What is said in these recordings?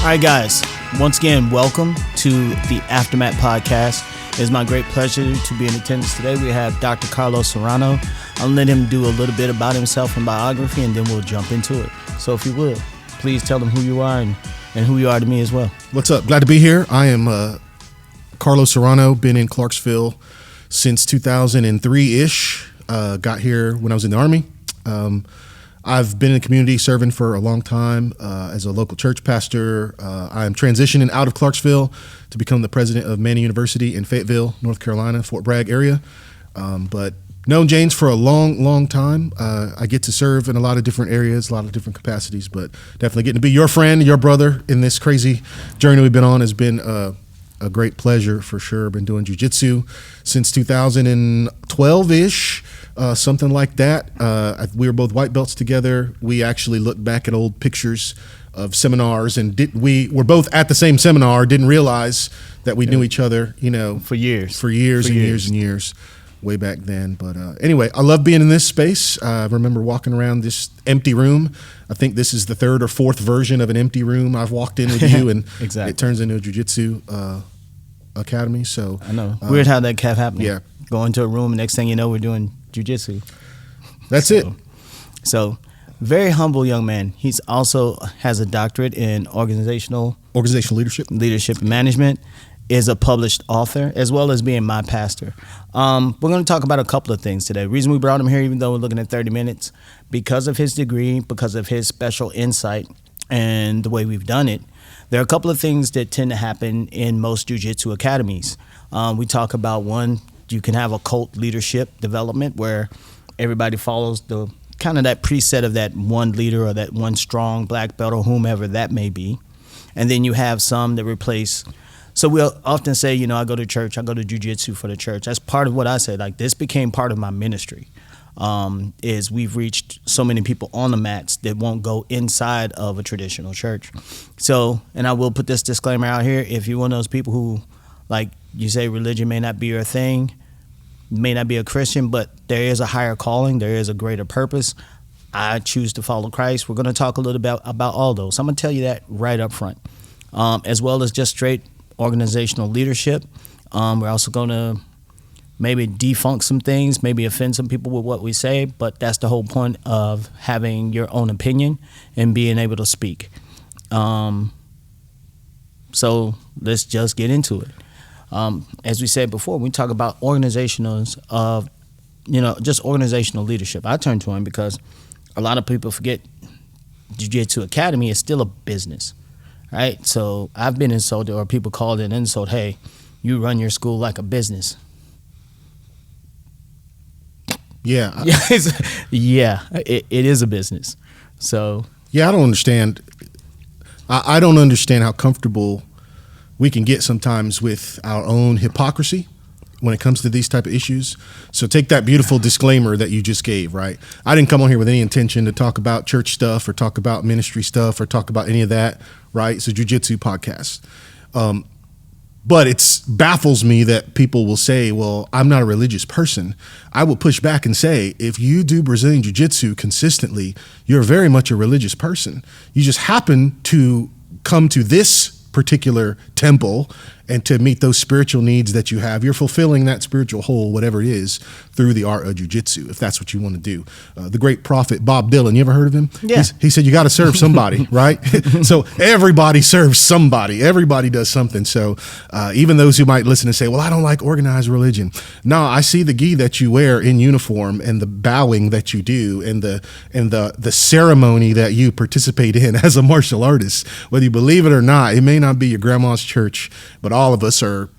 All right, guys. Once again, welcome to the Aftermath Podcast. It is my great pleasure to be in attendance today. We have Dr. Carlo Serrano. I'll let him do a little bit about himself and biography, and then we'll jump into it. So if you will, please tell them who you are and who you are to me as well. What's up? Glad to be here. I am Carlo Serrano, been in Clarksville since 2003-ish. Got here when I was in the Army. I've been in the community serving for a long time as a local church pastor. I'm transitioning out of Clarksville to become the president of Manje University in Fayetteville, North Carolina, Fort Bragg area. But known James for a long time. I get to serve in a lot of different areas, a lot of different capacities, but definitely getting to be your friend, your brother in this crazy journey we've been on has been a great pleasure for sure. Been doing Jiu-Jitsu since 2012-ish. Something like that. We were both white belts together. We actually looked back at old pictures of seminars, and we were both at the same seminar. Didn't realize that we knew each other, for years, and years, way back then. But anyway, I love being in this space. I remember walking around this empty room. I think this is the third or fourth version of an empty room I've walked in with you, and exactly. It turns into a jiu-jitsu academy. So I know weird how that kept happening. Yeah, go into a room, and next thing you know, we're doing jiu-jitsu. That's it. So very humble young man. He's also has a doctorate in organizational leadership and management, is a published author, as well as being my pastor. We're going to talk about a couple of things today. The reason we brought him here, even though we're looking at 30 minutes, because of his degree, because of his special insight and the way we've done it, there are a couple of things that tend to happen in most jiu-jitsu academies. We talk about one, you can have a cult leadership development where everybody follows the kind of that preset of that one leader or that one strong black belt or whomever that may be. And then you have some that replace. So we'll often say, I go to church, I go to jiu-jitsu for the church. That's part of what I said. Like, this became part of my ministry, is we've reached so many people on the mats that won't go inside of a traditional church. So, and I will put this disclaimer out here. If you're one of those people who, like you say, religion may not be your thing, may not be a Christian, but there is a higher calling, there is a greater purpose. I choose to follow Christ. We're going to talk a little bit about all those. I'm going to tell you that right up front, as well as just straight organizational leadership. We're also going to maybe defunk some things, maybe offend some people with what we say, but that's the whole point of having your own opinion and being able to speak. So let's just get into it. As we said before, we talk about organizational leadership. I turn to him because a lot of people forget Jiu-Jitsu Academy is still a business, right? So I've been insulted, or people called it an insult. Hey, you run your school like a business. Yeah. It is a business. So yeah, I don't understand. I don't understand how comfortable we can get sometimes with our own hypocrisy when it comes to these type of issues. So take that beautiful disclaimer that you just gave, right? I didn't come on here with any intention to talk about church stuff or talk about ministry stuff or talk about any of that, right? It's a jiu-jitsu podcast. But it baffles me that people will say, well, I'm not a religious person. I will push back and say, if you do Brazilian jiu-jitsu consistently, you're very much a religious person. You just happen to come to this particular temple and to meet those spiritual needs that you have. You're fulfilling that spiritual hole, whatever it is, through the art of jiu-jitsu, if that's what you want to do. The great prophet Bob Dylan, you ever heard of him? Yeah. He said you got to serve somebody, right? So everybody serves somebody. Everybody does something. So even those who might listen and say, well, I don't like organized religion. No, I see the gi that you wear in uniform and the bowing that you do and the ceremony that you participate in as a martial artist. Whether you believe it or not, it may not be your grandma's church, but all of us are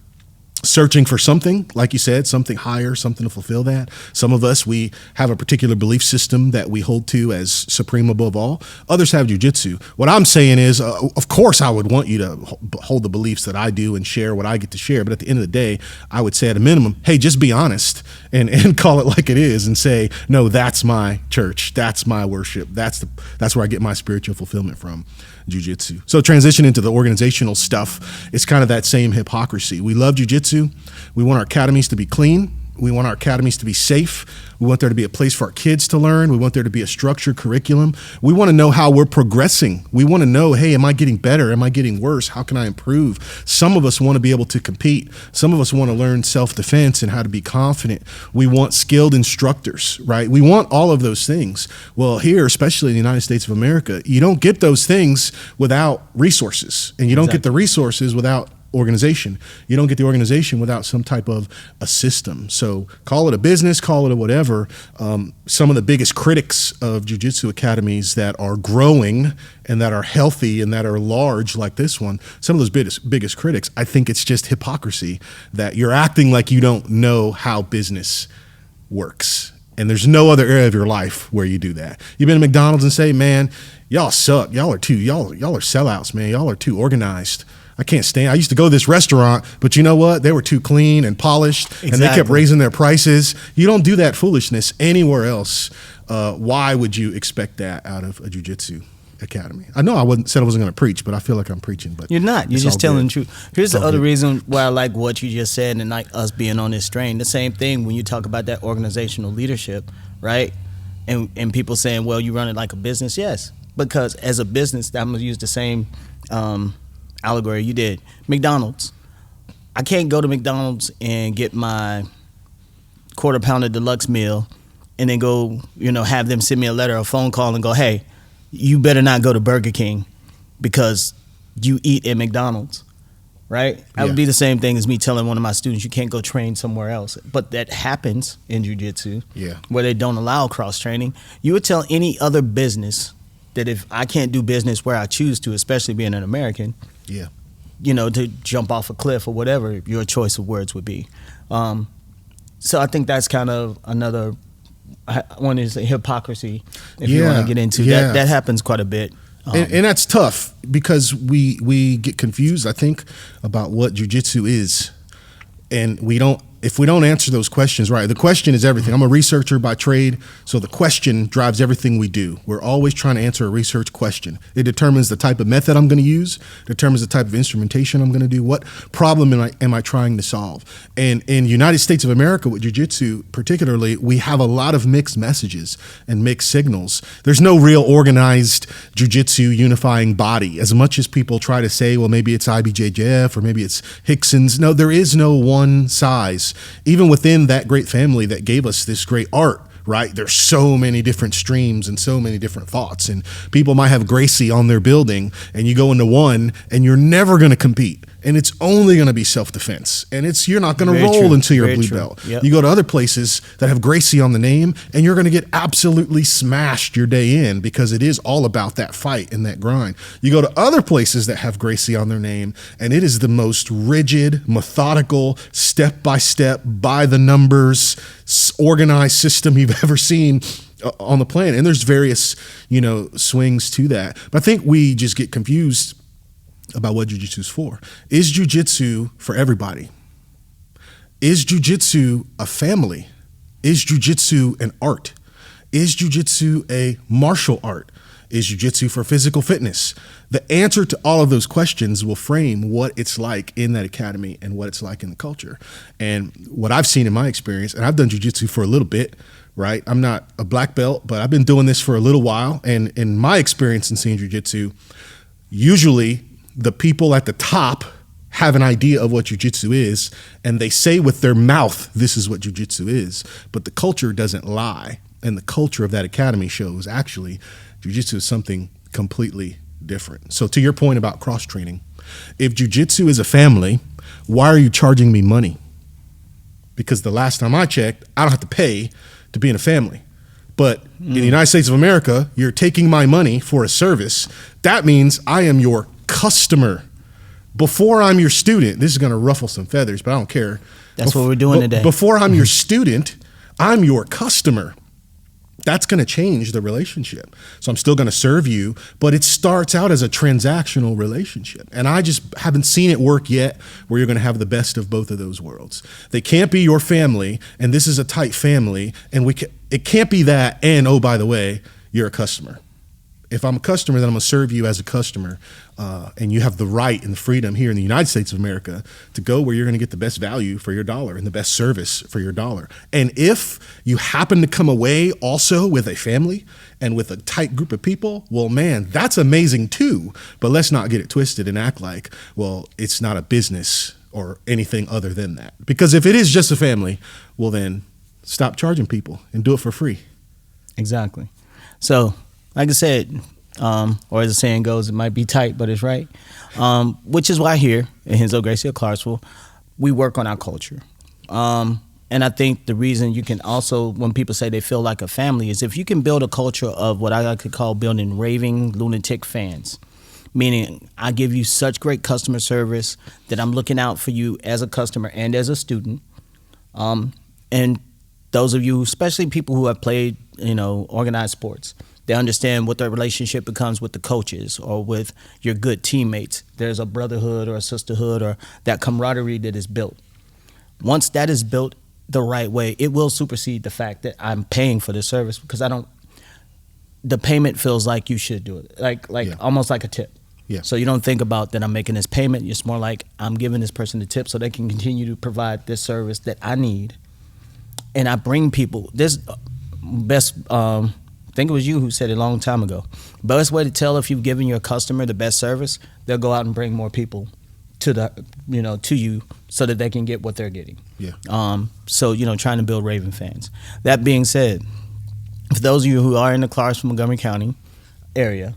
searching for something, like you said, something higher, something to fulfill that. Some of us, we have a particular belief system that we hold to as supreme above all. Others have jiu-jitsu. What I'm saying is, of course, I would want you to hold the beliefs that I do and share what I get to share. But at the end of the day, I would say at a minimum, hey, just be honest and call it like it is and say, no, that's my church. That's my worship. That's where I get my spiritual fulfillment from. Jiu-jitsu. So transition into the organizational stuff, it's kind of that same hypocrisy. We love jiu-jitsu. We want our academies to be clean. We want our academies to be safe. We want there to be a place for our kids to learn. We want there to be a structured curriculum. We want to know how we're progressing. We want to know, hey, am I getting better? Am I getting worse? How can I improve? Some of us want to be able to compete. Some of us want to learn self-defense and how to be confident. We want skilled instructors, right? We want all of those things. Well, here, especially in the United States of America, you don't get those things without resources, and you don't get the resources without organization. You don't get the organization without some type of a system. So call it a business, call it a whatever. Some of the biggest critics of jiu-jitsu academies that are growing and that are healthy and that are large like this one, some of those biggest critics, I think it's just hypocrisy that you're acting like you don't know how business works. And there's no other area of your life where you do that. You've been to McDonald's and say, man, y'all suck. Y'all are sellouts, man. Y'all are too organized. I can't stand. I used to go to this restaurant, but you know what? They were too clean and polished, and they kept raising their prices. You don't do that foolishness anywhere else. Why would you expect that out of a jiu-jitsu academy? I know said I wasn't going to preach, but I feel like I'm preaching. But you're not. You're just telling the truth. Here's the other reason why I like what you just said and like us being on this strain. The same thing when you talk about that organizational leadership, right? And people saying, well, you run it like a business. Yes, because as a business, I'm going to use the same allegory you did. McDonald's. I can't go to McDonald's and get my quarter pounder deluxe meal and then go, have them send me a letter or a phone call and go, hey, you better not go to Burger King because you eat at McDonald's, right? That would be the same thing as me telling one of my students, you can't go train somewhere else. But that happens in jiu-jitsu where they don't allow cross-training. You would tell any other business that if I can't do business where I choose to, especially being an American, to jump off a cliff or whatever your choice of words would be. So I think that's kind of another one is hypocrisy, if you want to get into that. That happens quite a bit. And that's tough because we get confused, I think, about what jiu-jitsu is. And if we don't answer those questions right, the question is everything. I'm a researcher by trade, so the question drives everything we do. We're always trying to answer a research question. It determines the type of method I'm going to use, determines the type of instrumentation I'm going to do, what problem am I trying to solve. And in the United States of America, with jiu-jitsu particularly, we have a lot of mixed messages and mixed signals. There's no real organized jiu-jitsu unifying body. As much as people try to say, well, maybe it's IBJJF or maybe it's Hickson's. No, there is no one size. Even within that great family that gave us this great art, right? There's so many different streams and so many different thoughts. And people might have Gracie on their building, and you go into one, and you're never going to compete. And it's only going to be self-defense. And you're not going to roll until you're a blue belt. Yep. You go to other places that have Gracie on the name, and you're going to get absolutely smashed your day in because it is all about that fight and that grind. You go to other places that have Gracie on their name, and it is the most rigid, methodical, step-by-step, by the numbers, organized system you've ever seen on the planet. And there's various, swings to that. But I think we just get confused about what jiu-jitsu is for. Is jiu-jitsu for everybody? Is jiu-jitsu a family? Is jiu-jitsu an art? Is jiu-jitsu a martial art? Is jiu-jitsu for physical fitness? The answer to all of those questions will frame what it's like in that academy and what it's like in the culture. And what I've seen in my experience, and I've done jiu-jitsu for a little bit, right? I'm not a black belt, but I've been doing this for a little while. And in my experience in seeing jiu-jitsu, usually the people at the top have an idea of what jiu-jitsu is, and they say with their mouth, this is what jiu-jitsu is, but the culture doesn't lie. And the culture of that academy shows actually jiu-jitsu is something completely different. So to your point about cross-training, if jiu-jitsu is a family, why are you charging me money? Because the last time I checked, I don't have to pay to be in a family. But in the United States of America, you're taking my money for a service. That means I am your customer. Before I'm your student, this is going to ruffle some feathers, but I don't care. That's what we're doing today. Before I'm your student, I'm your customer. That's going to change the relationship. So I'm still going to serve you, but it starts out as a transactional relationship. And I just haven't seen it work yet where you're going to have the best of both of those worlds. They can't be your family, and this is a tight family, and it can't be that, and oh, by the way, you're a customer. If I'm a customer, then I'm going to serve you as a customer. And you have the right and the freedom here in the United States of America to go where you're going to get the best value for your dollar and the best service for your dollar. And if you happen to come away also with a family and with a tight group of people, well, man, that's amazing too. But let's not get it twisted and act like, well, it's not a business or anything other than that. Because if it is just a family, well, then stop charging people and do it for free. Exactly. So, like I said, or as the saying goes, it might be tight, but it's right. Which is why here at Renzo Gracie Clarksville, we work on our culture. And I think the reason you can also, when people say they feel like a family, is if you can build a culture of what I like to call building raving lunatic fans. Meaning I give you such great customer service that I'm looking out for you as a customer and as a student. And those of you, especially people who have played, organized sports, they understand what their relationship becomes with the coaches or with your good teammates. There's a brotherhood or a sisterhood or that camaraderie that is built. Once that is built the right way, it will supersede the fact that I'm paying for this service because the payment feels like you should do it, almost like a tip. Yeah. So you don't think about that I'm making this payment. It's more like I'm giving this person the tip so they can continue to provide this service that I need. And I bring people this best. I think it was you who said it a long time ago. Best way to tell if you've given your customer the best service, they'll go out and bring more people to you so that they can get what they're getting. Yeah. So trying to build raving fans. That being said, for those of you who are in the Clarksville, Montgomery County area,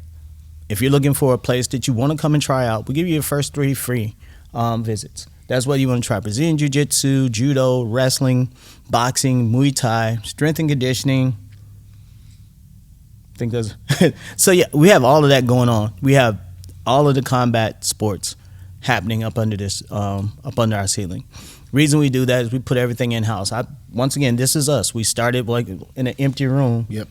if you're looking for a place that you want to come and try out, we'll give you your first 3 free visits. That's whether you want to try Brazilian Jiu-Jitsu, Judo, wrestling, boxing, Muay Thai, strength and conditioning. I think those. So yeah, we have all of that going on. We have all of the combat sports happening up under our ceiling. Reason we do that is we put everything in-house. Once again, this is us. We started like in an empty room. Yep.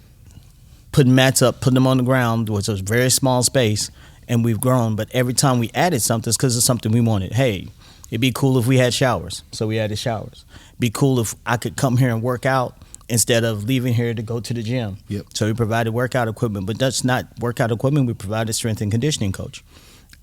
Putting mats up, putting them on the ground, which was a very small space, and we've grown. But every time we added something, it's because it's something we wanted. Hey, it'd be cool if we had showers, so we added showers. It'd be cool if I could come here and work out instead of leaving here to go to the gym. Yep. So we provided workout equipment, but that's not workout equipment. We provided strength and conditioning coach.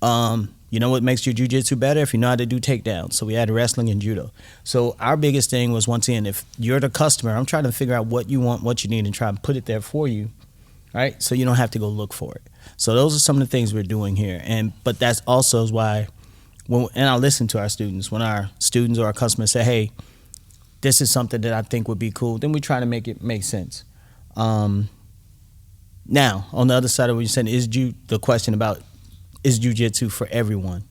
You know what makes your jiu-jitsu better? If you know how to do takedowns. So we added wrestling and judo. So our biggest thing was, once again, if you're the customer, I'm trying to figure out what you want, what you need, and try and put it there for you. Right, so you don't have to go look for it. So those are some of the things we're doing here, but that's also why, and I listen to our students. When our students or our customers say, "Hey, this is something that I think would be cool," then we try to make it make sense. Now, on the other side of what you're saying the question about is jiu-jitsu for everyone?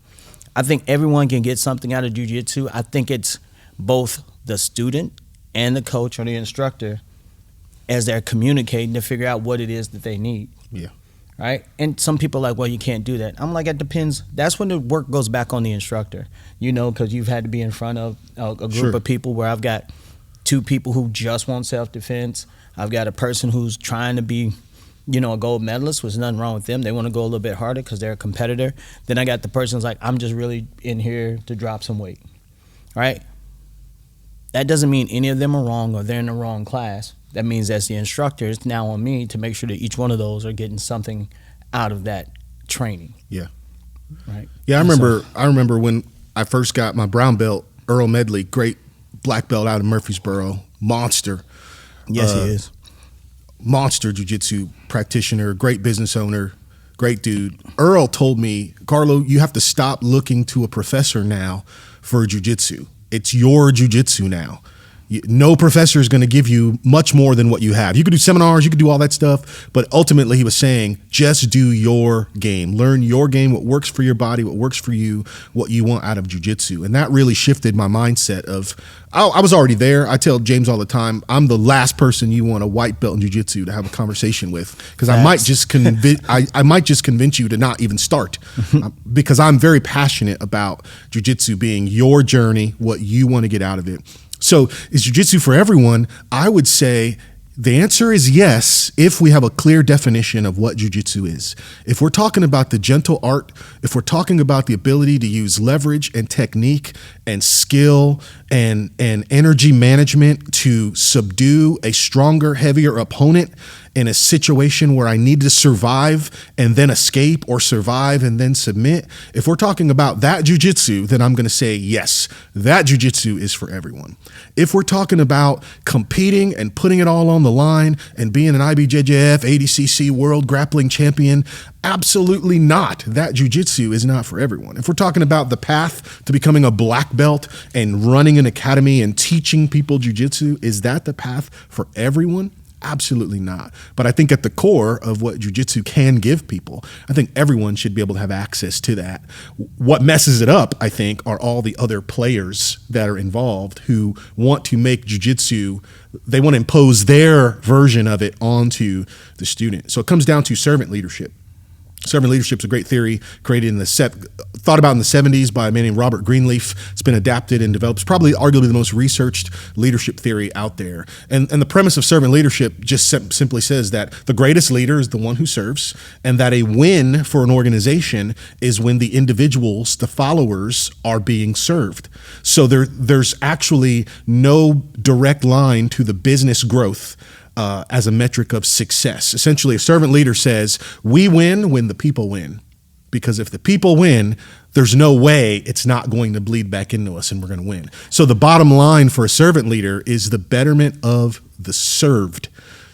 I think everyone can get something out of jiu-jitsu. I think it's both the student and the coach or the instructor as they're communicating to figure out what it is that they need. Yeah. Right? And some people are like, well, you can't do that. I'm like, it depends. That's when the work goes back on the instructor, because you've had to be in front of a group Sure. of people where I've got 2 people who just want self-defense. I've got a person who's trying to be, a gold medalist, which nothing wrong with them. They want to go a little bit harder because they're a competitor. Then I got the person who's like, I'm just really in here to drop some weight. Right? That doesn't mean any of them are wrong or they're in the wrong class. That means as the instructor, it's now on me to make sure that each one of those are getting something out of that training. Yeah. Right. Yeah, I remember when I first got my brown belt, Earl Medley, great black belt out of Murfreesboro, monster. Yes, he is. Monster jiu-jitsu practitioner, great business owner, great dude. Earl told me, Carlo, you have to stop looking to a professor now for jiu-jitsu. It's your jiu-jitsu now. No professor is going to give you much more than what you have. You could do seminars, you could do all that stuff, but ultimately he was saying, just do your game. Learn your game, what works for your body, what works for you, what you want out of jiu-jitsu. And that really shifted my mindset of, I was already there. I tell James all the time, I'm the last person you want a white belt in jiu-jitsu to have a conversation with, because I might just convince you to not even start, because I'm very passionate about jiu-jitsu being your journey, what you want to get out of it. So is jiu-jitsu for everyone? I would say the answer is yes, if we have a clear definition of what jiu-jitsu is. If we're talking about the gentle art, if we're talking about the ability to use leverage and technique and skill and energy management to subdue a stronger, heavier opponent in a situation where I need to survive and then escape, or survive and then submit. If we're talking about that jiu-jitsu, then I'm going to say yes, that jiu-jitsu is for everyone. If we're talking about competing and putting it all on the line and being an IBJJF, ADCC world grappling champion, absolutely not. That jiu-jitsu is not for everyone. If we're talking about the path to becoming a black belt and running an academy and teaching people jiu-jitsu, is that the path for everyone? Absolutely not. But I think at the core of what jiu-jitsu can give people, I think everyone should be able to have access to that. What messes it up, I think, are all the other players that are involved who want to make jiu-jitsu, they want to impose their version of it onto the student. So it comes down to servant leadership. Servant leadership is a great theory created in thought about in the 70s by a man named Robert Greenleaf. It's been adapted and developed. It's probably arguably the most researched leadership theory out there. And the premise of servant leadership just simply says that the greatest leader is the one who serves, and that a win for an organization is when the individuals, the followers, are being served. So there's actually no direct line to the business growth as a metric of success. Essentially, a servant leader says, we win when the people win. Because if the people win, there's no way it's not going to bleed back into us and we're going to win. So the bottom line for a servant leader is the betterment of the served.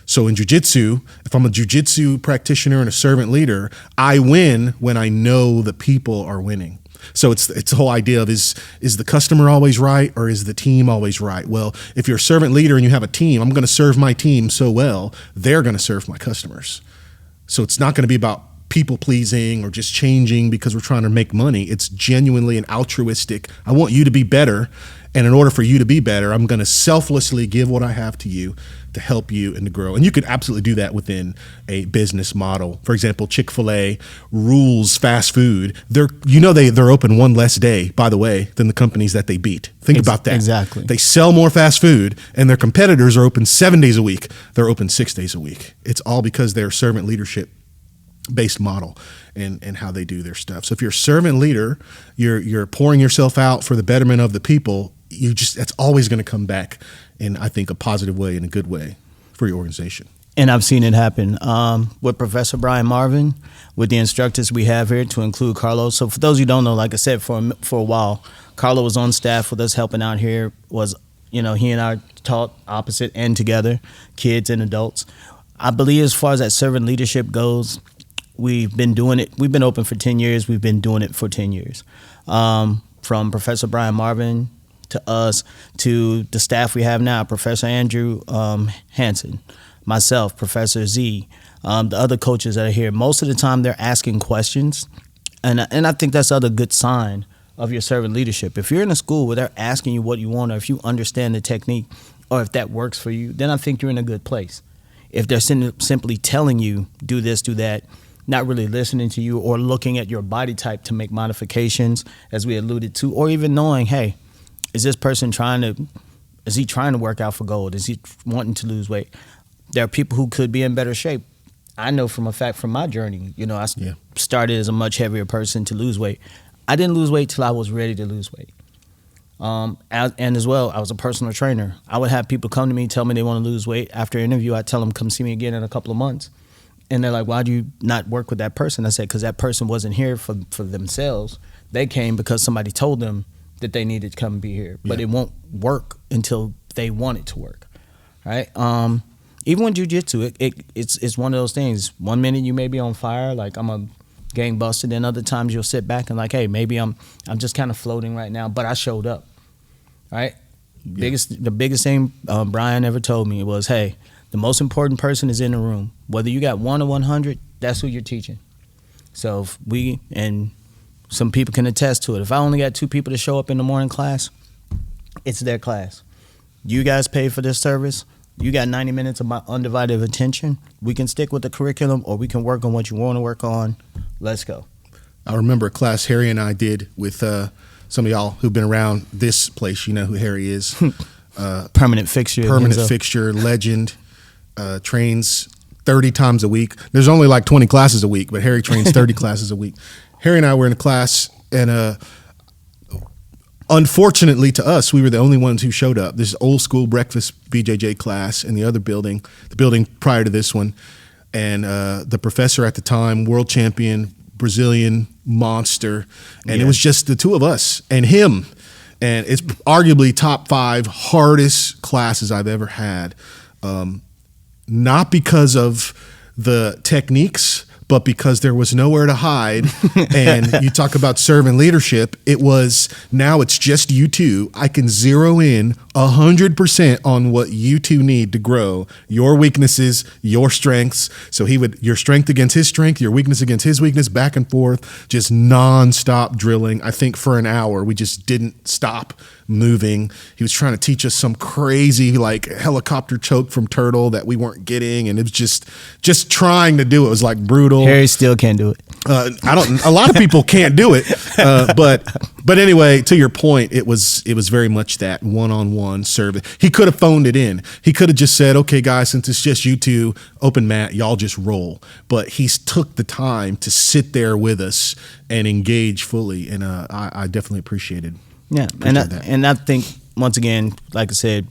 So in jiu-jitsu, if I'm a jiu-jitsu practitioner and a servant leader, I win when I know the people are winning. So it's the whole idea of is the customer always right, or is the team always right? Well, if you're a servant leader and you have a team, I'm going to serve my team so well, they're going to serve my customers. So it's not going to be about people pleasing or just changing because we're trying to make money. It's genuinely an altruistic, I want you to be better. And in order for you to be better, I'm going to selflessly give what I have to you to help you and to grow. And you could absolutely do that within a business model. For example, Chick-fil-A rules fast food. They're open one less day, by the way, than the companies that they beat. Think about that. Exactly. They sell more fast food, and their competitors are open 7 days a week. They're open 6 days a week. It's all because they're servant leadership based model and how they do their stuff. So if you're a servant leader, you're pouring yourself out for the betterment of the people. That's always going to come back in, I think, a positive way and a good way for your organization. And I've seen it happen with Professor Brian Marvin, with the instructors we have here, to include Carlo. So for those who don't know, like I said, for a while, Carlo was on staff with us helping out here. He and I taught opposite and together, kids and adults. I believe as far as that servant leadership goes, we've been doing it. We've been open for 10 years. We've been doing it for 10 years. From Professor Brian Marvin to us, to the staff we have now, Professor Andrew Hansen, myself, Professor Z, the other coaches that are here. Most of the time they're asking questions, and I think that's another good sign of your servant leadership. If you're in a school where they're asking you what you want, or if you understand the technique, or if that works for you, then I think you're in a good place. If they're simply telling you, do this, do that, not really listening to you or looking at your body type to make modifications, as we alluded to, or even knowing, hey, is this person trying to work out for gold? Is he wanting to lose weight? There are people who could be in better shape. I know from a fact from my journey, I started as a much heavier person to lose weight. I didn't lose weight till I was ready to lose weight. And as well, I was a personal trainer. I would have people come to me, tell me they want to lose weight. After an interview, I'd tell them, come see me again in a couple of months. And they're like, why do you not work with that person? I said, because that person wasn't here for themselves. They came because somebody told them that they needed to come and be here. But it won't work until they want it to work, right? Even with jiu-jitsu, it's one of those things. 1 minute you may be on fire, like I'm a gangbuster. Then other times you'll sit back and like, hey, maybe I'm just kind of floating right now, but I showed up, right? Yeah. The biggest thing Brian ever told me was, hey, the most important person is in the room. Whether you got 1 or 100, that's who you're teaching. So if and some people can attest to it. If I only got 2 people to show up in the morning class, it's their class. You guys pay for this service. You got 90 minutes of my undivided attention. We can stick with the curriculum, or we can work on what you want to work on. Let's go. I remember a class Harry and I did with some of y'all who've been around this place. You know who Harry is. Permanent fixture. Permanent fixture, legend. Trains 30 times a week. There's only like 20 classes a week, but Harry trains 30 classes a week. Harry and I were in a class, and unfortunately to us, we were the only ones who showed up. This old school breakfast BJJ class in the other building, the building prior to this one. And the professor at the time, world champion, Brazilian monster. And it was just the two of us and him. And it's arguably top 5 hardest classes I've ever had. Not because of the techniques, but because there was nowhere to hide. And you talk about servant leadership, now it's just you two. I can zero in 100% on what you two need to grow, your weaknesses, your strengths. So your strength against his strength, your weakness against his weakness, back and forth, just nonstop drilling. I think for an hour, we just didn't stop moving. He was trying to teach us some crazy like helicopter choke from Turtle that we weren't getting, and it was just trying to do it. It was like brutal. Harry still can't do it. A lot of people can't do it, but anyway, to your point, it was very much that one-on-one service. He could have phoned it in. He could have just said, "Okay, guys, since it's just you two, open mat, y'all just roll." But he took the time to sit there with us and engage fully, and I definitely appreciated. Yeah, and I think once again, like I said,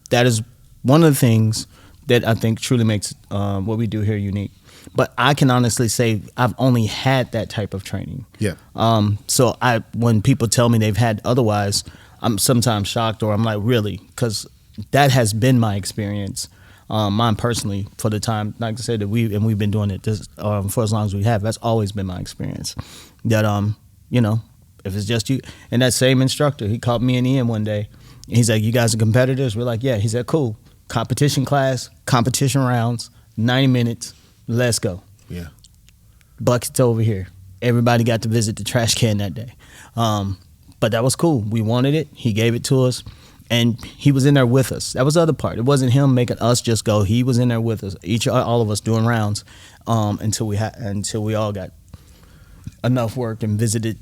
that is one of the things that I think truly makes what we do here unique. But I can honestly say I've only had that type of training. Yeah. So when people tell me they've had otherwise, I'm sometimes shocked, or I'm like, really? Because that has been my experience, mine personally, for the time, like I said, that we've been doing it for as long as we have. That's always been my experience. That if it's just you, and that same instructor, he called me and Ian one day. And he's like, "You guys are competitors?" We're like, "Yeah." He said, "Cool. Competition class, competition rounds, 90 minutes. Let's go." Yeah. Buckets over here. Everybody got to visit the trash can that day. But that was cool. We wanted it. He gave it to us. And he was in there with us. That was the other part. It wasn't him making us just go. He was in there with us, all of us doing rounds, until we all got enough work and visited,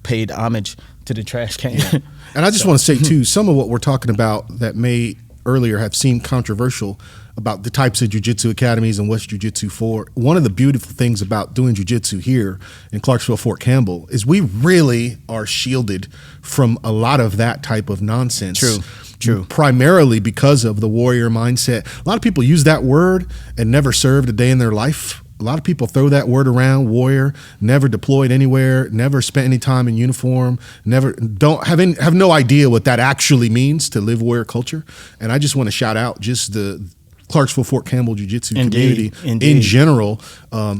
paid homage to the trash can. Yeah. And I just want to say, too, some of what we're talking about that may earlier have seemed controversial about the types of jiu-jitsu academies and what's jiu-jitsu for. One of the beautiful things about doing jiu-jitsu here in Clarksville, Fort Campbell, is we really are shielded from a lot of that type of nonsense. True. Primarily because of the warrior mindset. A lot of people use that word and never served a day in their life. A lot of people throw that word around, warrior, never deployed anywhere, never spent any time in uniform, have no idea what that actually means to live warrior culture. And I just want to shout out just the Clarksville, Fort Campbell Jiu-Jitsu community in general,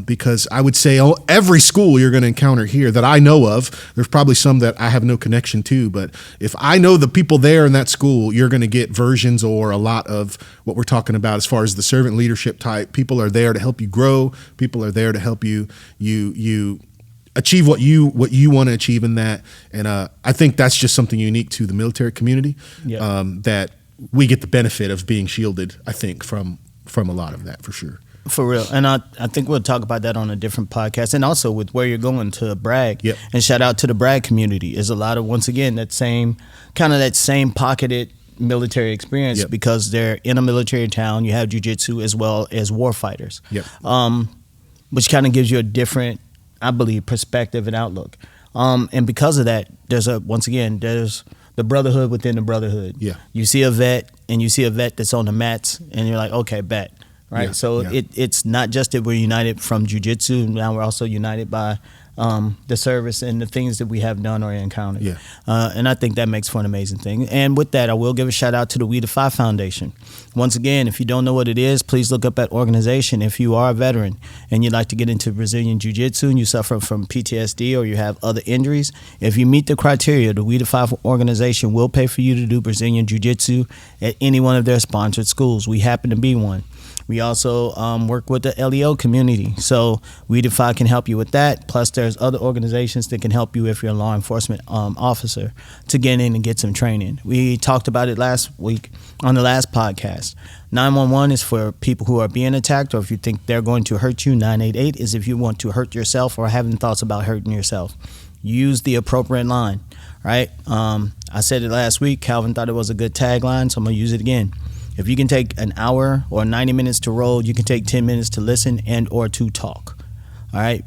because I would say every school you're going to encounter here that I know of, there's probably some that I have no connection to, but if I know the people there in that school, you're going to get versions or a lot of what we're talking about as far as the servant leadership type. People are there to help you grow. People are there to help you achieve what you want to achieve in that. And I think that's just something unique to the military community, that we get the benefit of being shielded, I think, from a lot of that, for sure. For real. And I think we'll talk about that on a different podcast. And also with where you're going to brag. Yep. And shout out to the brag community. Is a lot of, once again, that same pocketed military experience, because they're in a military town. You have jiu-jitsu as well as war fighters. Yep. Which kind of gives you a different, I believe, perspective and outlook. And because of that, there's the brotherhood within the brotherhood. Yeah. You see a vet that's on the mats, and you're like, okay, bet. Right. It's not just that we're united from jiu-jitsu. Now we're also united by the service and the things that we have done or encountered. Yeah. And I think that makes for an amazing thing. And with that, I will give a shout out to the We Defy Foundation. Once again, if you don't know what it is, please look up that organization. If you are a veteran and you'd like to get into Brazilian Jiu-Jitsu and you suffer from PTSD or you have other injuries, if you meet the criteria, the We Defy organization will pay for you to do Brazilian Jiu-Jitsu at any one of their sponsored schools. We happen to be one. We also work with the LEO community. So We Defy can help you with that. Plus, there's other organizations that can help you if you're a law enforcement officer to get in and get some training. We talked about it last week on the last podcast. 911 is for people who are being attacked, or if you think they're going to hurt you. 988 is if you want to hurt yourself or having thoughts about hurting yourself. Use the appropriate line, right? I said it last week. Calvin thought it was a good tagline, so I'm going to use it again. If you can take an hour or 90 minutes to roll, you can take 10 minutes to listen and or to talk. All right?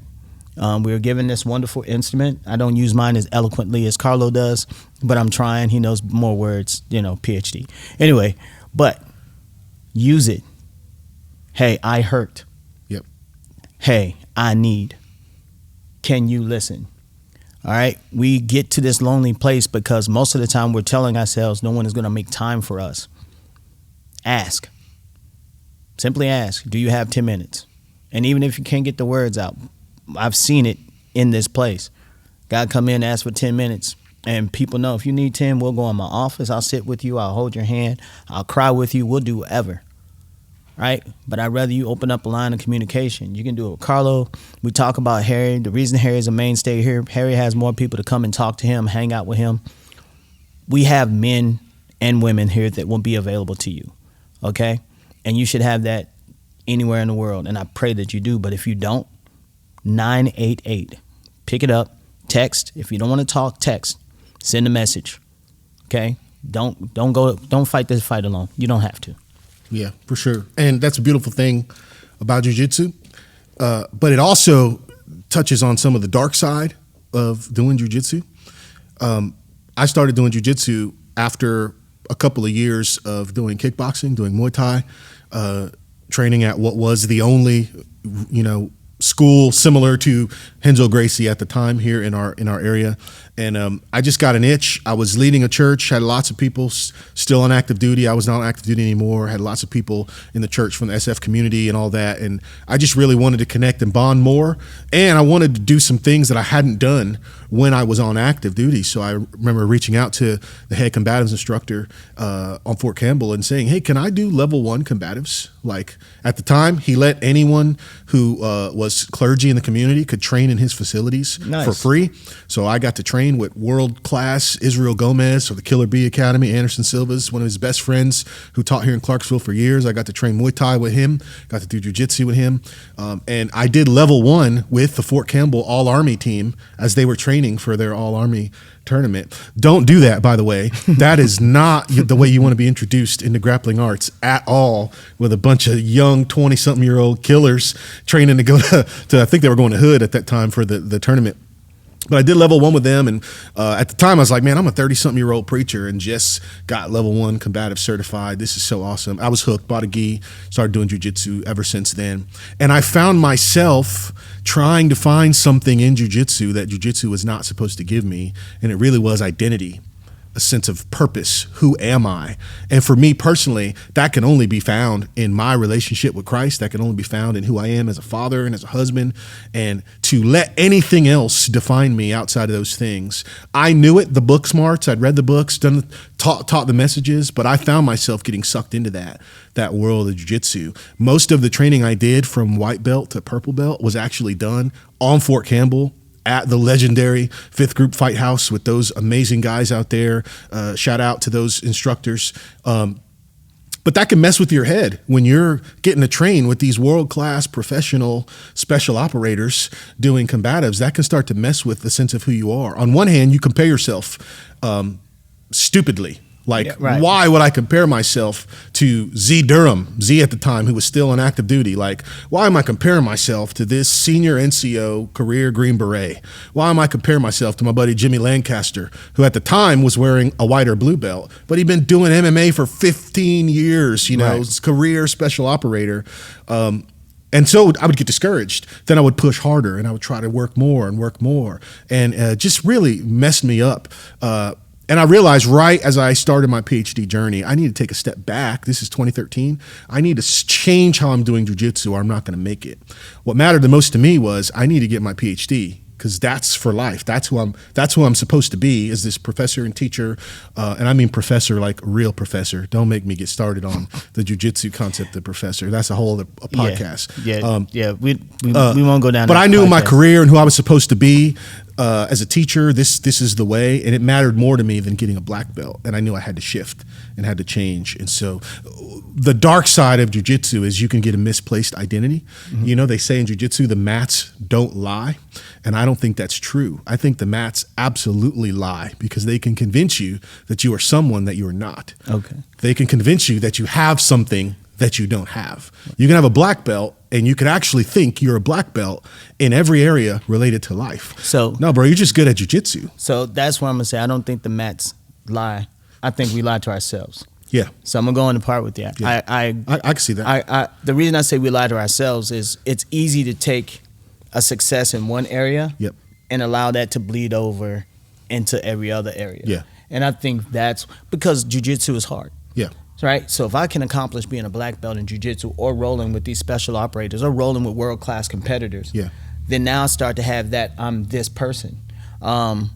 We were given this wonderful instrument. I don't use mine as eloquently as Carlo does, but I'm trying. He knows more words, PhD. Anyway, but use it. Hey, I hurt. Yep. Hey, I need. Can you listen? All right. We get to this lonely place because most of the time we're telling ourselves no one is going to make time for us. Ask. Simply ask, do you have 10 minutes? And even if you can't get the words out, I've seen it in this place. God come in, ask for 10 minutes. And people know if you need 10, we'll go in my office. I'll sit with you. I'll hold your hand. I'll cry with you. We'll do whatever. Right? But I'd rather you open up a line of communication. You can do it with Carlo. We talk about Harry. The reason Harry is a mainstay here, Harry has more people to come and talk to him, hang out with him. We have men and women here that will be available to you. Okay? And you should have that anywhere in the world. And I pray that you do. But if you don't, 988. Pick it up. Text. If you don't want to talk, text. Send a message. Okay? Don't fight this fight alone. You don't have to. Yeah, for sure. And that's a beautiful thing about jiu-jitsu. But it also touches on some of the dark side of doing jiu-jitsu. I started doing jiu-jitsu after a couple of years of doing kickboxing, doing Muay Thai, training at what was the only, school similar to Renzo Gracie at the time here in our area. And I just got an itch. I was leading a church, had lots of people still on active duty. I was not on active duty anymore. Had lots of people in the church from the SF community and all that. And I just really wanted to connect and bond more. And I wanted to do some things that I hadn't done when I was on active duty. So I remember reaching out to the head combatives instructor on Fort Campbell and saying, hey, can I do level 1 combatives? Like at the time, he let anyone who was clergy in the community could train in his facilities for free. So I got to train with world-class Israel Gomez or the Killer Bee Academy. Anderson Silva's one of his best friends who taught here in Clarksville for years. I got to train Muay Thai with him, got to do jiu-jitsu with him. And I did level 1 with the Fort Campbell All-Army team as they were training for their All-Army tournament. Don't do that, by the way. That is not the way you want to be introduced into grappling arts at all, with a bunch of young 20-something-year-old killers training to go to I think they were going to Hood at that time for the tournament. But I did level 1 with them, and at the time I was like, man, I'm a 30-something-year-old preacher and just got level 1 combative certified. This is so awesome. I was hooked, bought a gi, started doing jiu-jitsu ever since then. And I found myself trying to find something in jiu-jitsu that jiu-jitsu was not supposed to give me, and it really was identity. A sense of purpose. Who am I? And for me personally, that can only be found in my relationship with Christ. That can only be found in who I am as a father and as a husband. And to let anything else define me outside of those things. I knew it, the book smarts. I'd read the books, taught the messages, but I found myself getting sucked into that world of jiu-jitsu. Most of the training I did from white belt to purple belt was actually done on Fort Campbell, at the legendary 5th Group Fight House with those amazing guys out there. Shout out to those instructors. But that can mess with your head when you're getting to train with these world-class professional special operators doing combatives. That can start to mess with the sense of who you are. On one hand, you compare yourself stupidly. Like, yeah, right. Why would I compare myself to Z Durham, Z at the time, who was still on active duty? Like, why am I comparing myself to this senior NCO career Green Beret? Why am I comparing myself to my buddy Jimmy Lancaster, who at the time was wearing a white or blue belt, but he'd been doing MMA for 15 years, right. Career special operator. And so I would get discouraged. Then I would push harder and I would try to work more. And just really messed me up. And I realized right as I started my PhD journey, I need to take a step back. This is 2013. I need to change how I'm doing jiu-jitsu or I'm not going to make it. What mattered the most to me was I need to get my PhD, because that's for life. That's who I'm supposed to be, is this professor and teacher. And I mean professor like real professor. Don't make me get started on the jiu-jitsu concept of professor. That's a whole other podcast. We won't go down. But I knew my career and who I was supposed to be. As a teacher, this is the way, and it mattered more to me than getting a black belt. And I knew I had to shift and had to change. And so the dark side of jiu-jitsu is you can get a misplaced identity. Mm-hmm. They say in jiu-jitsu, the mats don't lie. And I don't think that's true. I think the mats absolutely lie, because they can convince you that you are someone that you are not. Okay. They can convince you that you have something that you don't have. You can have a black belt and you could actually think you're a black belt in every area related to life. So no, bro, you're just good at jiu-jitsu. So that's what I'm gonna say. I don't think the mats lie. I think we lie to ourselves. Yeah. So I'm gonna go in the part with that. Yeah. I can see that. The reason I say we lie to ourselves is it's easy to take a success in one area Yep. and allow that to bleed over into every other area. Yeah. And I think that's because jiu-jitsu is hard. Yeah. Right? So if I can accomplish being a black belt in jiu-jitsu or rolling with these special operators or rolling with world-class competitors, Yeah. then now I start to have that I'm this person. And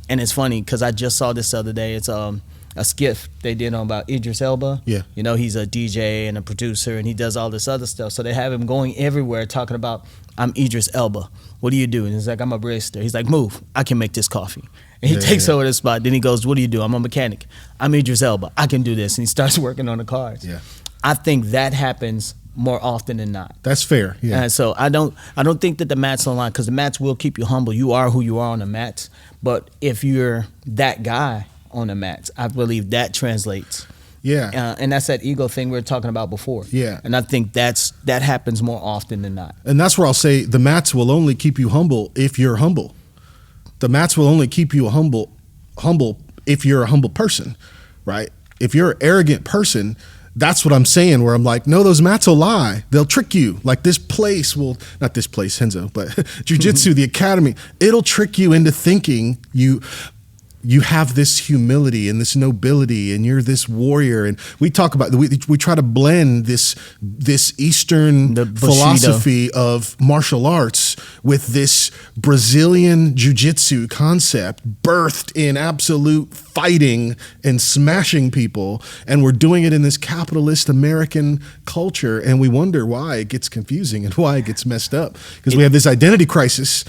it's funny because I just saw this the other day. It's a skit they did on about Idris Elba. Yeah. You know, he's a DJ and a producer and he does all this other stuff. So they have him going everywhere talking about, I'm Idris Elba. What do you do? And he's like, I'm a barista. He's like, move. I can make this coffee. And he takes over the spot. Then he goes, what do you do? I'm a mechanic. I'm Idris Elba. I can do this. And he starts working on the cars. Yeah. I think that happens more often than not. That's fair. Yeah. And so I don't think that the mats online, because the mats will keep you humble. You are who you are on the mats. But if you're that guy on the mats, I believe that translates. Yeah. And that's that ego thing we were talking about before. Yeah. And I think that happens more often than not. And that's where I'll say the mats will only keep you humble if you're humble. The mats will only keep you humble if you're a humble person, right? If you're an arrogant person, that's what I'm saying, where I'm like, no, those mats will lie. They'll trick you. Like this place will, not this place, Renzo, but Jiu-Jitsu, the academy, it'll trick you into thinking you have this humility and this nobility and you're this warrior. And we talk about, we try to blend this Eastern philosophy of martial arts with this Brazilian jiu-jitsu concept birthed in absolute fighting and smashing people. And we're doing it in this capitalist American culture. And we wonder why it gets confusing and why it gets messed up, because we have this identity crisis.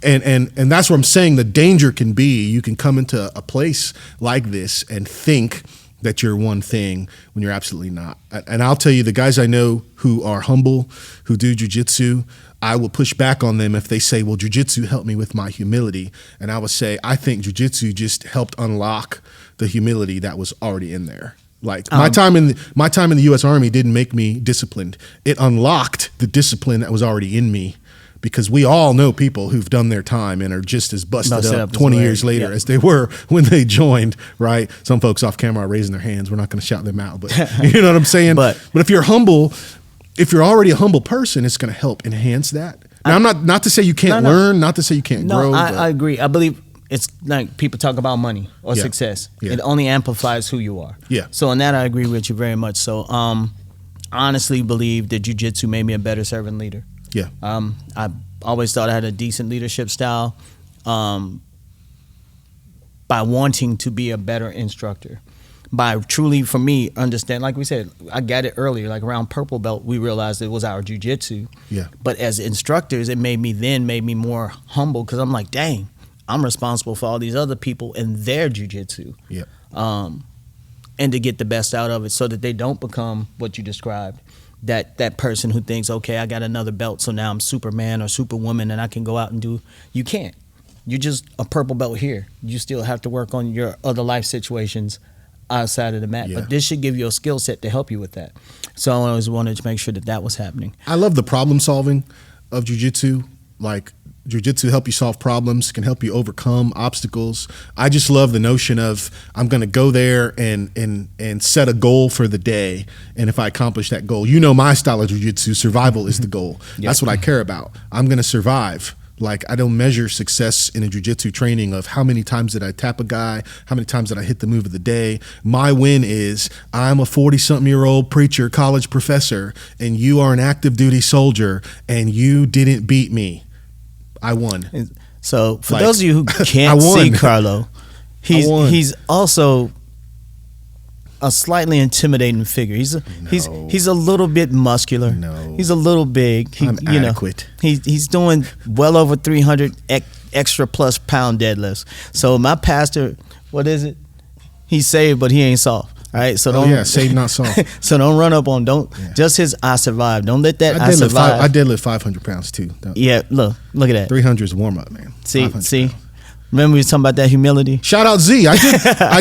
And that's where I'm saying the danger can be. You can come into a place like this and think that you're one thing when you're absolutely not. And I'll tell you, the guys I know who are humble, who do jiu-jitsu, I will push back on them if they say, well, jiu-jitsu helped me with my humility. And I would say, I think jiu-jitsu just helped unlock the humility that was already in there. Like my time in the U.S. Army didn't make me disciplined. It unlocked the discipline that was already in me. Because we all know people who've done their time and are just as busted up 20 years later as they were when they joined, right? Some folks off camera are raising their hands. We're not going to shout them out, but you know what I'm saying? But if you're humble, if you're already a humble person, it's going to help enhance that. Now, I'm not to say you can't learn, not to say you can't grow. I agree. I believe it's like people talk about money or success. Yeah. It only amplifies who you are. Yeah. So in that, I agree with you very much. So honestly believe that jiu-jitsu made me a better servant leader. Yeah. I always thought I had a decent leadership style by wanting to be a better instructor. By truly, for me, understand, like we said, I got it earlier, like around purple belt, we realized it was our jiu-jitsu. Yeah. But as instructors, it made me more humble because I'm like, dang, I'm responsible for all these other people and their jiu-jitsu. Yeah. And to get the best out of it so that they don't become what you described. That person who thinks, okay, I got another belt, so now I'm Superman or Superwoman and I can go out and do. You can't. You're just a purple belt here. You still have to work on your other life situations outside of the mat. Yeah. But this should give you a skill set to help you with that. So I always wanted to make sure that was happening. I love the problem solving of jiu-jitsu. Like, jiu-jitsu help you solve problems, can help you overcome obstacles. I just love the notion of I'm going to go there and set a goal for the day. And if I accomplish that goal, you know my style of jiu-jitsu, survival is the goal. Yep. That's what I care about. I'm going to survive. Like, I don't measure success in a jiu-jitsu training of how many times did I tap a guy, how many times did I hit the move of the day. My win is I'm a 40-something-year-old preacher, college professor, and you are an active duty soldier, and you didn't beat me. I won. So for those of you who can't see Carlo, he's also a slightly intimidating figure. He's a little bit muscular. No. He's a little big. I'm adequate. He's doing well over 300 extra plus pound deadlifts. So my pastor, what is it? He's saved, but he ain't soft. All right, so saved, not soft. So don't run up on just his I survived. Don't let that I survived. I deadlift 500 pounds too. Yeah, look at that. 300 is warm up, man. See, Remember we was talking about that humility? Shout out Z. I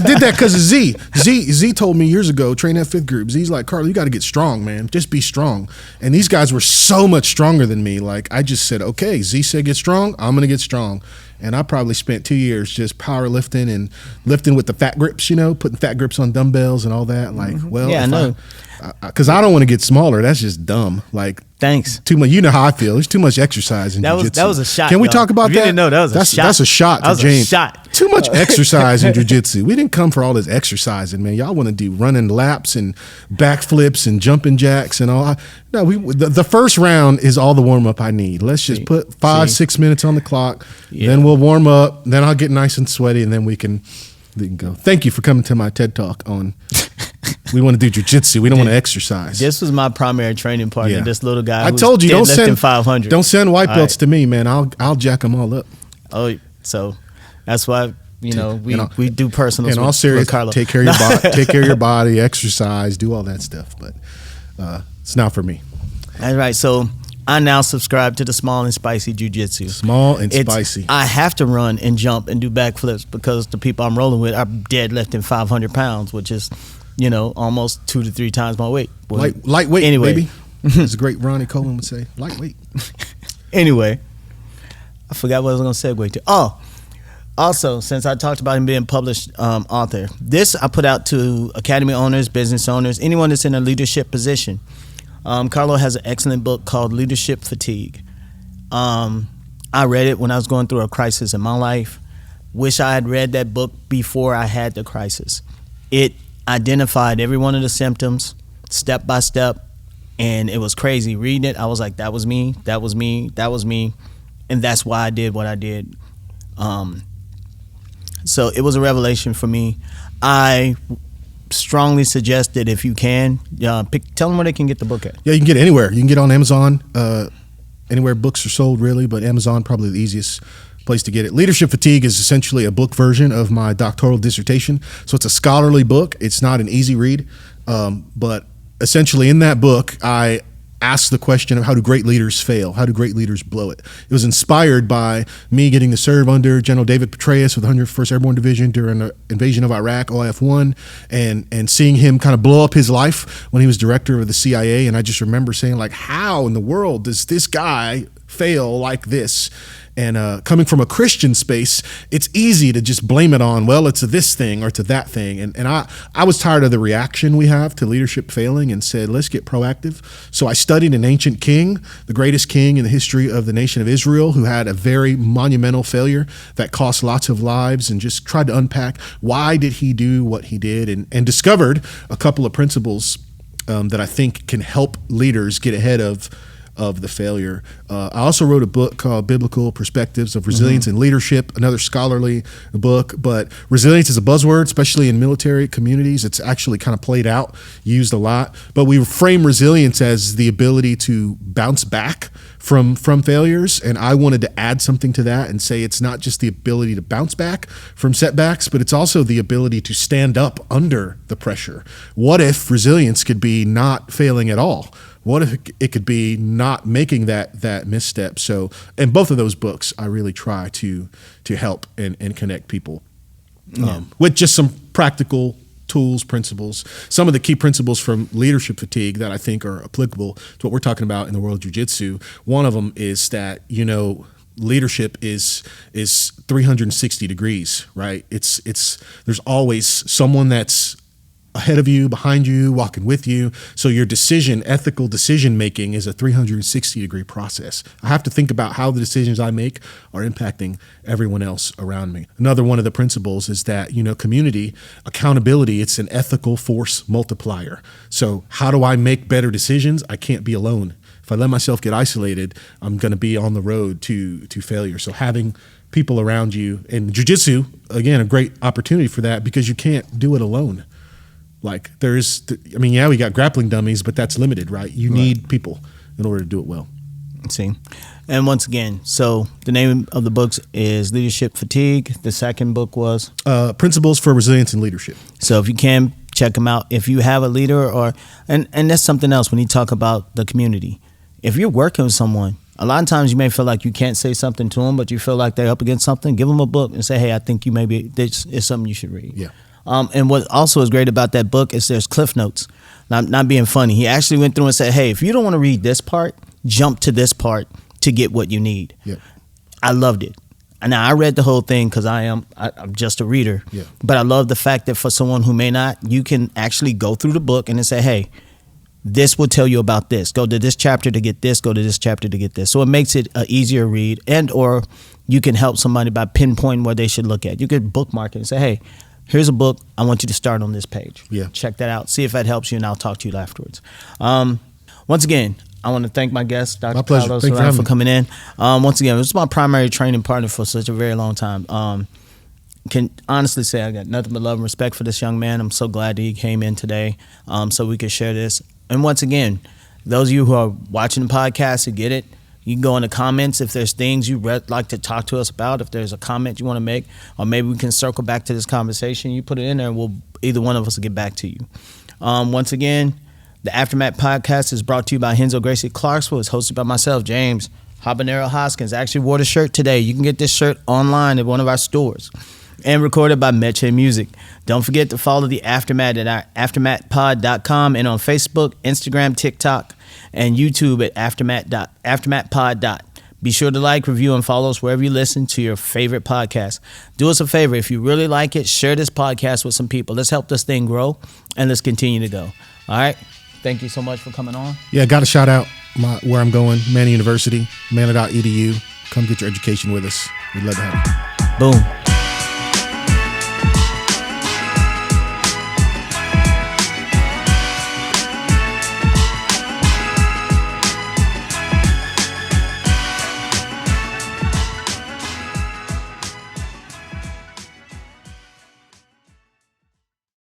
did that because of Z. Z told me years ago, train that 5th group. Z's like, Carlo, you got to get strong, man. Just be strong. And these guys were so much stronger than me. Like, I just said, okay, Z said get strong, I'm going to get strong. And I probably spent 2 years just powerlifting and lifting with the fat grips, putting fat grips on dumbbells and all that. Like, well, yeah, I know. Because I don't want to get smaller. That's just dumb. Like, thanks. Too much. You know how I feel. There's too much exercise in jiu-jitsu. That was a shot. Can we talk about that? You didn't know that was a shot. That's a shot to James. A shot. Too much exercise in jiu-jitsu. We didn't come for all this exercising, man. Y'all want to do running laps and backflips and jumping jacks and all. No, the first round is all the warm up I need. Let's just put 5-6 minutes on the clock. Yeah. Then we'll warm up. Then I'll get nice and sweaty, and then we can go. Thank you for coming to my TED Talk on. We want to do jiu-jitsu. We don't want to exercise. This was my primary training partner. Yeah. This little guy. I told you, don't send 500. Don't send white belts to me, man. I'll jack them all up. Oh, so that's why we do personals. In all seriousness, take care of your body. Take care of your body. Exercise. Do all that stuff. But it's not for me. That's right. So I now subscribe to the small and spicy jiu-jitsu. Small and spicy. I have to run and jump and do backflips because the people I'm rolling with are deadlifting 500 pounds, which is, almost 2 to 3 times my weight. Well, lightweight, anyway. baby. As a great Ronnie Coleman would say, lightweight. Anyway, I forgot what I was going to segue to. Oh, also, since I talked about him being published author, this I put out to academy owners, business owners, anyone that's in a leadership position. Carlo has an excellent book called Leadership Fatigue. I read it when I was going through a crisis in my life. Wish I had read that book before I had the crisis. It identified every one of the symptoms step by step, and it was crazy. Reading it, I was like, that was me, that was me, that was me, and that's why I did what I did. So it was a revelation for me. I strongly suggest that if you can, tell them where they can get the book at. Yeah, you can get it anywhere. You can get it on Amazon, anywhere books are sold, really, but Amazon probably the easiest place to get it. Leadership Fatigue is essentially a book version of my doctoral dissertation. So it's a scholarly book. It's not an easy read, but essentially in that book, I asked the question of how do great leaders fail? How do great leaders blow it? It was inspired by me getting to serve under General David Petraeus with the 101st Airborne Division during the invasion of Iraq, OIF-1, and seeing him kind of blow up his life when he was director of the CIA. And I just remember saying, like, how in the world does this guy fail like this? And coming from a Christian space, it's easy to just blame it on, well, it's to this thing or to that thing. And I was tired of the reaction we have to leadership failing and said, let's get proactive. So I studied an ancient king, the greatest king in the history of the nation of Israel, who had a very monumental failure that cost lots of lives, and just tried to unpack why did he do what he did, and discovered a couple of principles that I think can help leaders get ahead of the failure. I also wrote a book called Biblical Perspectives of Resilience and Leadership, another scholarly book, but resilience is a buzzword, especially in military communities. It's actually kind of played out, used a lot, but we frame resilience as the ability to bounce back from failures, and I wanted to add something to that and say it's not just the ability to bounce back from setbacks, but it's also the ability to stand up under the pressure. What if resilience could be not failing at all? What if it could be not making that misstep? So in both of those books, I really try to help and connect people with just some practical tools, principles. Some of the key principles from Leadership Fatigue that I think are applicable to what we're talking about in the world of jiu-jitsu. One of them is that, leadership is 360 degrees, right? There's always someone that's ahead of you, behind you, walking with you. So your ethical decision making is a 360 degree process. I have to think about how the decisions I make are impacting everyone else around me. Another one of the principles is that, community accountability, it's an ethical force multiplier. So how do I make better decisions? I can't be alone. If I let myself get isolated, I'm going to be on the road to failure. So having people around you, and jiu-jitsu, again, a great opportunity for that, because you can't do it alone. Like we got grappling dummies, but that's limited, right? You need people in order to do it well. See, and once again, so the name of the books is Leadership Fatigue. The second book was Principles for Resilience and Leadership. So if you can check them out, if you have a leader and that's something else when you talk about the community. if you're working with someone, a lot of times you may feel like you can't say something to them, but you feel like they're up against something. Give them a book and say, hey, I think you maybe this is something you should read. Yeah. And what also is great about that book is there's cliff notes. Not being funny. He actually went through and said, hey, if you don't want to read this part, jump to this part to get what you need. Yeah. I loved it. Now, I read the whole thing because I'm just a reader. Yeah. But I love the fact that for someone who may not, you can actually go through the book and then say, hey, this will tell you about this. Go to this chapter to get this. Go to this chapter to get this. So it makes it an easier read, and or you can help somebody by pinpointing what they should look at. You could bookmark it and say, hey, here's a book. I want you to start on this page. Yeah. Check that out. See if that helps you, and I'll talk to you afterwards. Once again, I want to thank my guest, Dr. Carlo Serrano, for coming in. Once again, this is my primary training partner for such a very long time. Can honestly say I got nothing but love and respect for this young man. I'm so glad that he came in today so we could share this. And once again, those of you who are watching the podcast who get it, you can go in the comments if there's things you'd like to talk to us about, if there's a comment you want to make, or maybe we can circle back to this conversation. You put it in there and either one of us will get back to you. Once again, the Aftermath Podcast is brought to you by Renzo Gracie Clarksville. It's hosted by myself, James Habanero Hoskins. I actually wore the shirt today. You can get this shirt online at one of our stores. And recorded by Metje Music. Don't forget to follow the Aftermath at our aftermathpod.com and on Facebook, Instagram, TikTok, and YouTube at aftermathpod. Be sure to like, review, and follow us wherever you listen to your favorite podcast. Do us a favor. If you really like it, share this podcast with some people. Let's help this thing grow, and let's continue to go. All right? Thank you so much for coming on. Yeah, got to shout out where I'm going, Manny University, manna.edu. Come get your education with us. We'd love to have you. Boom.